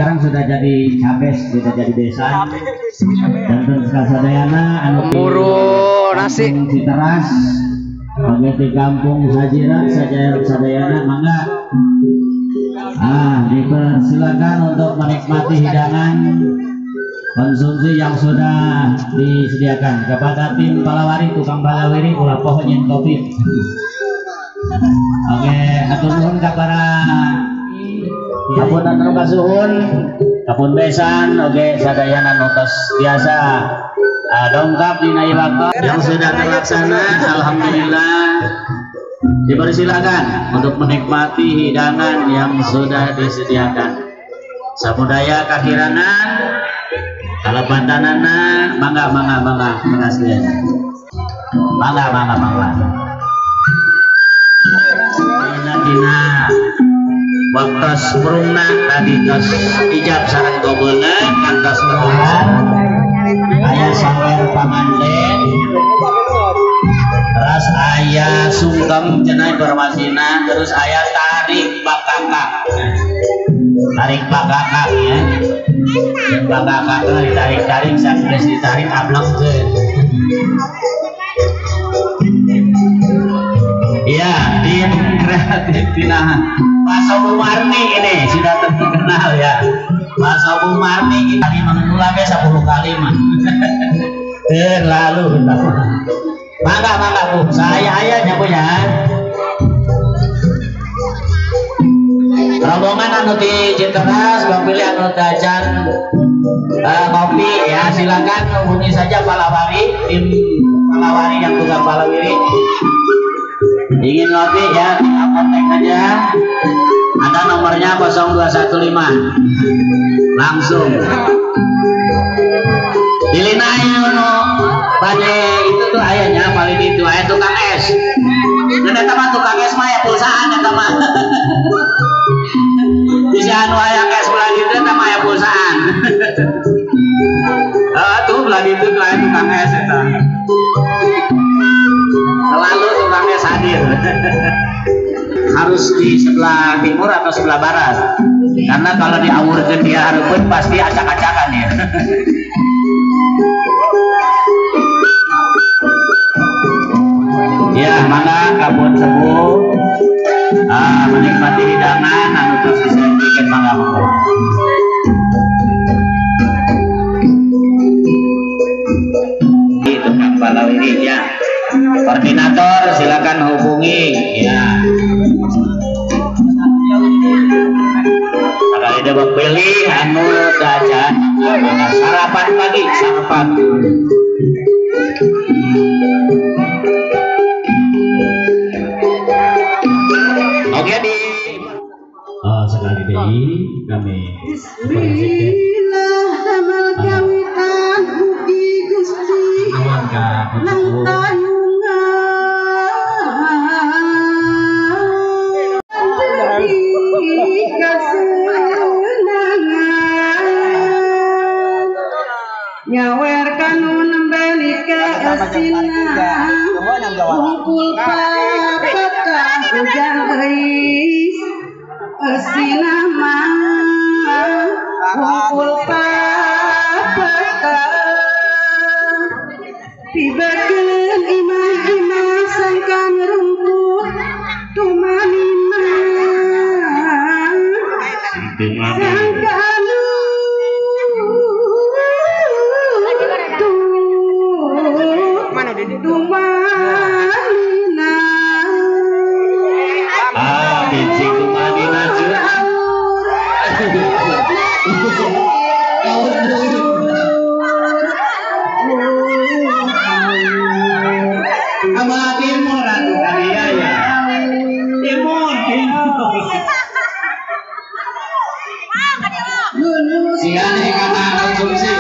sekarang sudah jadi cabes, sudah jadi desa. Dan terus sadayana anu buru nasi Citeras, di kampung Sajiran sadayana mangga. Dipersilakan untuk menikmati hidangan konsumsi yang sudah disediakan kepada tim Palawari, tukang Palawari, ulah pohonnya kopi. Oke, atur nuhun kepada kapun anu kasuhun, kapun besan, oke sadayana notos biasa dongkap dina waktu yang sudah terlaksana. Alhamdulillah, dipersilakan untuk menikmati hidangan yang sudah disediakan. Samudaya kakiranan, kalepatanana, mangga mengasih, mangga. Dina waktu sprungna tadi tos ijab sareng gobelna kantos nuhun aya sawer pamanten terus aya sungkem cenah informasina, terus aya tarik bakakak ya bakakak ditarik sampai ditarik ablengkeun. Iya, tim kreatif tina Pak Sobu Marni ini sudah terkenal ya. Pak Sobu Marni ini mengenal 10 kali mah. Terlalu mangga Bu, saya ayahnya Bu ya. Rombongan anu di Citeras, Bang pilih anu dajan kopi ya, silakan hubungi saja Palawari, tim Palawari yang tukang Palawiri. Ingin ngopi ya, kontak aja. Ada nomornya 0215. Langsung. Pilih aja pada itu tuh ayahnya paling itu ayah tukang es. Dan teman tukang es mah ya pulsaan ya teman. Bisa anu ayah es belah itu sama ya pulsaan. Tuh belah itu tuh ayah tukang es itu. Selalu tukangnya hadir. Harus di sebelah timur atau sebelah barat, karena kalau diawurkeun dia hareupeun pasti acak-acakan ya. Ya, mangga kabun sepuh menikmati hidangan anu tos disajikan mangga. Itu Kang Palawiri ya. Koordinator silakan hubungi ya. Kalau ada pilih anu jajan sarapan pagi sarapan. Oke di sekali deh kami nyawerkan nembeli ke asina kumpul papatah hujan geis asina mah kumpul papatah tibakeun imah-imah sangkan rumput tumanina sangkan tumanina bincing tumanina sama timur atuh kaliya ya. Timur. Sian kana konsumsi.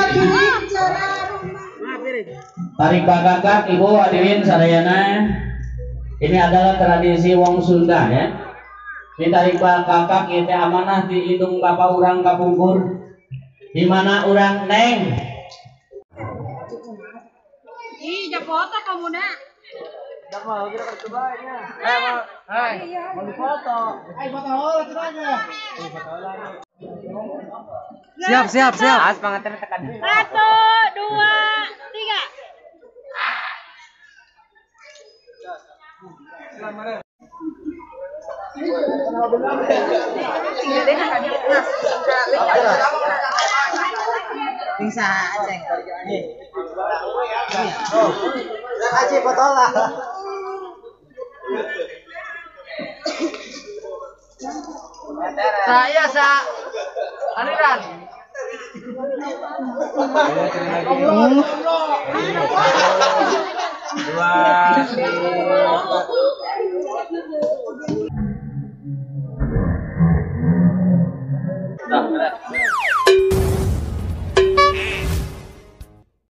Tarik bakakak Ibu hadirin sadayana. Ini adalah tradisi wong Sunda ya. Di tarik bakakak itu amanah di hidung bapak urang kapungkur. Di mana urang neng? Ih, foto kamu nak. Enggak mau kita percobanya. Mau difoto. foto aja. Foto lagi. Siap, siap, siap. Satu, dua, tiga. Bisa aja. Aji foto lah. Saya aliran. Dua,